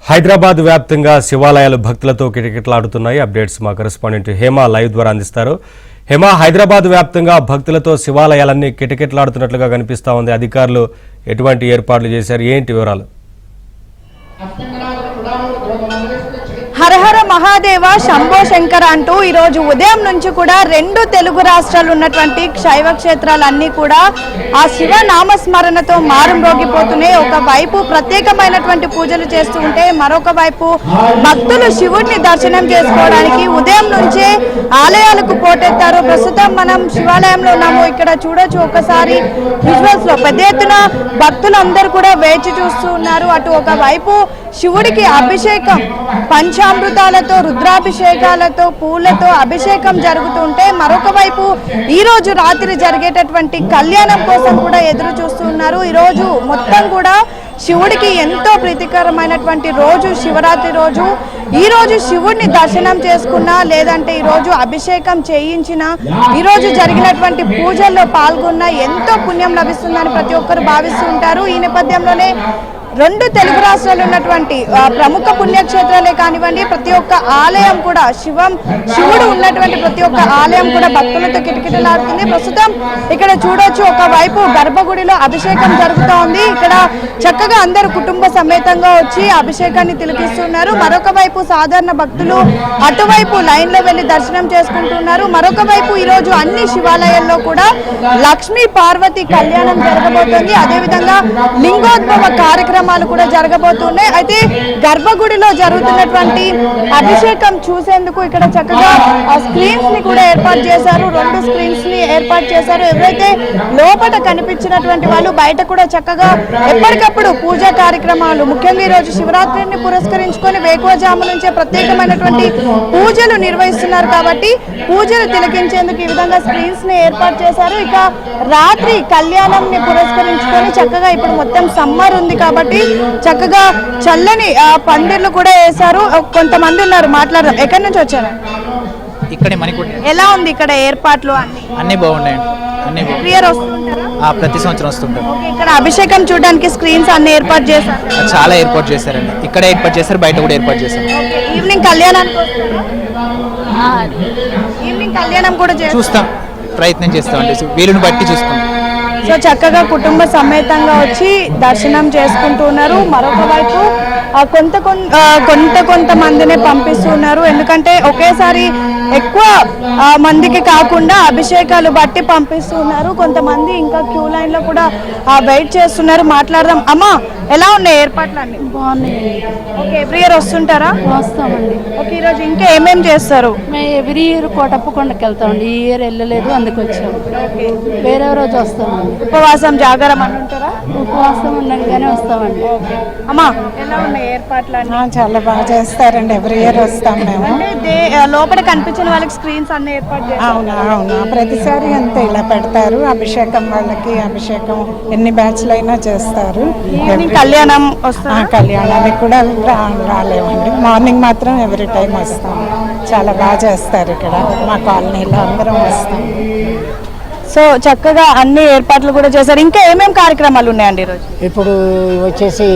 హైదరాబాద్ వ్యాప్తంగా శివాలయాలు భక్తులతో కిటకిటలాడుతున్నాయి. అప్డేట్స్ మా కరెస్పాండెంట్ హేమ లైవ్ ద్వారా అందిస్తారు. హేమ, హైదరాబాద్ వ్యాప్తంగా భక్తులతో శివాలయాలన్నీ కిటకిటలాడుతున్నట్లుగా కనిపిస్తా ఉంది. అధికారులు ఎటువంటి ఏర్పాట్లు చేశారు, ఏంటి వివరాలు? హరహర మహాదేవ శంభో శంకర అంటూ ఈరోజు ఉదయం నుంచి కూడా రెండు తెలుగు రాష్ట్రాలు ఉన్నటువంటి శైవ క్షేత్రాలన్నీ కూడా ఆ శివ నామస్మరణతో మారుమ్రోగిపోతున్నాయి. ఒకవైపు ప్రత్యేకమైనటువంటి పూజలు చేస్తూ ఉంటే మరొక వైపు భక్తులు శివుడిని దర్శనం చేసుకోవడానికి ఉదయం నుంచే ఆలయాలకు పోటెత్తారు. ప్రస్తుతం మనం శివాలయంలో ఉన్నాము. ఇక్కడ చూడొచ్చు ఒకసారి విజువల్స్ లో పెద్ద ఎత్తున భక్తులందరూ కూడా వేచి చూస్తూ ఉన్నారు. అటు ఒకవైపు శివుడికి అభిషేకం పంచామృతాలతో రుద్రాభిషేకాలతో పూలతో అభిషేకం జరుగుతుంటే మరొక వైపు ఈ రోజు రాత్రి జరిగేటటువంటి కళ్యాణం కోసం కూడా ఎదురు చూస్తున్నారు. ఈ రోజు మొత్తం కూడా శివుడికి ఎంతో ప్రీతికరమైనటువంటి రోజు శివరాత్రి రోజు. ఈ రోజు శివుడిని దర్శనం చేసుకున్నా లేదంటే ఈ రోజు అభిషేకం చేయించినా ఈ రోజు జరిగినటువంటి పూజల్లో పాల్గొన్నా ఎంతో పుణ్యం లభిస్తుందని ప్రతి ఒక్కరు భావిస్తూ ఉంటారు. ఈ నేపథ్యంలోనే రెండు తెలుగు రాష్ట్రాలు ఉన్నటువంటి ప్రముఖ పుణ్యక్షేత్రాలే కానివ్వండి, ప్రతి ఒక్క ఆలయం కూడా శివుడు ఉన్నటువంటి ప్రతి ఒక్క ఆలయం కూడా భక్తులతో కిటకిటలాడుతుంది. ప్రస్తుతం ఇక్కడ చూడొచ్చు ఒకవైపు గర్భగుడిలో అభిషేకం జరుగుతూ ఉంది. ఇక్కడ చక్కగా అందరూ కుటుంబ సమేతంగా వచ్చి అభిషేకాన్ని తిలకిస్తున్నారు. మరొక వైపు సాధారణ భక్తులు అటువైపు లైన్ లో వెళ్లి దర్శనం చేసుకుంటున్నారు. మరొక వైపు ఈ రోజు అన్ని శివాలయాల్లో కూడా లక్ష్మీ పార్వతి కళ్యాణం జరగబోతోంది. అదేవిధంగా లింగోద్భవ కార్యక్రమం కూడా జరగబోతున్నాయి. అయితే గర్భగుడిలో జరుగుతున్నటువంటి అభిషేకం చూసేందుకు ఇక్కడ చక్కగా స్క్రీన్స్ ని కూడా ఏర్పాటు చేశారు. రెండు స్క్రీన్స్ ని ఏర్పాటు చేశారు. ఎవరైతే లోపల కనిపించినటువంటి వాళ్ళు బయట కూడా చక్కగా ఎప్పటికప్పుడు పూజా కార్యక్రమాలు, ముఖ్యంగా ఈ రోజు శివరాత్రిని పురస్కరించుకొని వేకువజాము నుంచే ప్రత్యేకమైనటువంటి పూజలు నిర్వహిస్తున్నారు కాబట్టి పూజలు తిలకించేందుకు ఈ విధంగా స్క్రీన్స్ ని ఏర్పాటు చేశారు. ఇక రాత్రి కళ్యాణం ని పురస్కరించుకొని చక్కగా ఇప్పుడు మొత్తం సమ్మర్ ఉంది కాబట్టి చక్కగా చల్లని పందిర్లు కూడా వేశారు. కొంతమంది ఉన్నారు, మాట్లాడదాం. ఎక్కడి నుంచి వచ్చారు? ఇక్కడే మణికొండ. ఎలా ఉంది ఇక్కడ ఏర్పాట్లు? అన్ని బాగున్నాయండి. ప్రతి సంవత్సరం వస్తుంటారు. ఇక్కడ అభిషేకం చూడడానికి స్క్రీన్స్ అన్ని ఏర్పాటు చేశారు. చాలా ఏర్పాటు చేశారండి. ఇక్కడ ఏర్పాటు చేశారు, బయట కూడా ఏర్పాటు చేశారు. ఈవినింగ్ కళ్యాణం కూడా చూస్తాం, ప్రయత్నం చేస్తామండి, వీలుని బట్టి చూసుకుంటాం. సో చక్కగా కుటుంబ సమేతంగా వచ్చి దర్శనం చేసుకుంటున్నారు. మరొక వైపు కొంతమందినే పంపిస్తున్నారు. ఎందుకంటే ఒకేసారి ఎక్కువ మందికి కాకుండా అభిషేకాలు బట్టి పంపిస్తున్నారు. కొంతమంది ఇంకా క్యూ లైన్ లో కూడా వెయిట్ చేస్తున్నారు. మాట్లాడదాం. అమ్మా, ఎలా ఉన్నాయి ఏర్పాట్లు? అన్ని బాగున్నాయి. ఓకే, ఎవ్రీ ఇయర్ వస్తుంటారా? వస్తామండి. ఓకే, ఈరోజు ఇంకా ఏమేమి చేస్తారు? మేము ఎవ్రీ ఇయర్ కోటప్పకొండకి వెళ్తామండి. ఈ ఇయర్ వెళ్ళలేదు, అందుకు వచ్చాము. వేరే రోజు వస్తామండి. ఉపవాసం జాగారం అని ఉంటారా? ఉపవాసం ఉండగానే వస్తామండి. అమ్మా, ఎలా ఉన్నాయి ఏర్పాట్లు? చాలా బాగా చేస్తారండి. ఎవ్రీ ఇయర్ వస్తాం మేము. లోపల కనిపించిన వాళ్ళకి స్క్రీన్స్ అన్ని ఏర్పాటు చేస్తారు. అవును, ప్రతిసారి అంతే ఇలా పెడతారు. అభిషేకం వాళ్ళకి అభిషేకం ఎన్ని బ్యాచ్లు అయినా చేస్తారు. కళ్యాణం కళ్యాణానికి కూడా రాలేమండి. మార్నింగ్ మాత్రం ఎవ్రీ టైం వస్తాం. చాలా బాగా చేస్తారు ఇక్కడ. మా కాలనీలో అందరం వస్తాం. సో చక్కగా అన్ని ఏర్పాట్లు కూడా చేశారు. ఇంకా ఏమేమి కార్యక్రమాలు ఉన్నాయండి ఈరోజు? ఇప్పుడు వచ్చేసి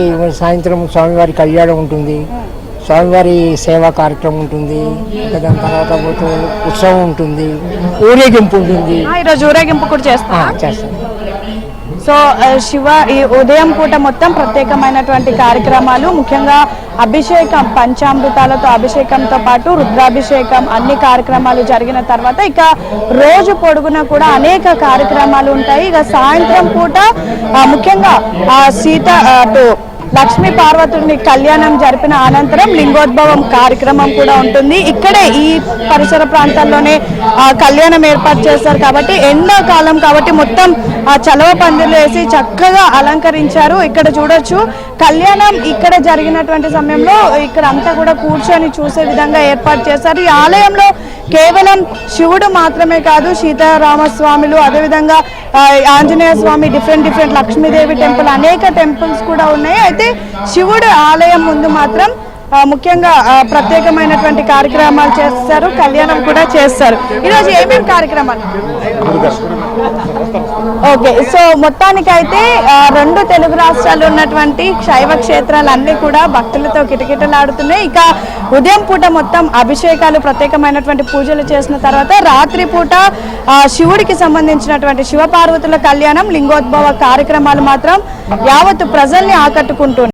సాయంత్రం స్వామివారి కళ్యాణం ఉంటుంది, స్వామివారి సేవా కార్యక్రమం ఉంటుంది, దాని తర్వాత ఉత్సవం ఉంటుంది, ఊరేగింపు ఉంటుంది. ఈరోజు ఊరేగింపు కూడా చేస్తాం. సో ఈ ఉదయం పూట మొత్తం ప్రత్యేకమైనటువంటి కార్యక్రమాలు, ముఖ్యంగా అభిషేకం పంచామృతాలతో అభిషేకంతో పాటు రుద్రాభిషేకం అన్ని కార్యక్రమాలు జరిగిన తర్వాత ఇక రోజు పొడుగున కూడా అనేక కార్యక్రమాలు ఉంటాయి. ఇక సాయంత్రం పూట ముఖ్యంగా లక్ష్మీ పార్వతుని కళ్యాణం జరిపిన అనంతరం లింగోద్భవం కార్యక్రమం కూడా ఉంటుంది. ఇక్కడే ఈ పరిసర ప్రాంతాల్లోనే కళ్యాణం ఏర్పాటు చేస్తారు కాబట్టి ఎండాకాలం కాబట్టి మొత్తం చలవ పందిర్లు వేసి చక్కగా అలంకరించారు. ఇక్కడ చూడొచ్చు కళ్యాణం ఇక్కడ జరిగినటువంటి సమయంలో ఇక్కడ అంతా కూడా కూర్చొని చూసే విధంగా ఏర్పాటు చేశారు. ఈ ఆలయంలో కేవలం శివుడు మాత్రమే కాదు, సీతారామస్వాములు, అదేవిధంగా ఆంజనేయ స్వామి, డిఫరెంట్ లక్ష్మీదేవి టెంపుల్, అనేక టెంపుల్స్ కూడా ఉన్నాయి. అయితే శివుడు ఆలయం ముందు మాత్రం ముఖ్యంగా ప్రత్యేకమైనటువంటి కార్యక్రమాలు చేస్తారు, కళ్యాణం కూడా చేస్తారు. ఈరోజు ఏమేమి కార్యక్రమాలు? ఓకే, సో మొత్తానికైతే రెండు తెలుగు రాష్ట్రాలు ఉన్నటువంటి శైవ క్షేత్రాలన్నీ కూడా భక్తులతో కిటకిటలాడుతున్నాయి. ఇక ఉదయం పూట మొత్తం అభిషేకాలు, ప్రత్యేకమైనటువంటి పూజలు చేసిన తర్వాత రాత్రి పూట శివుడికి సంబంధించినటువంటి శివపార్వతుల కళ్యాణం, లింగోద్భవ కార్యక్రమాలు మాత్రం యావత్తు ప్రజల్ని ఆకట్టుకుంటున్నాయి.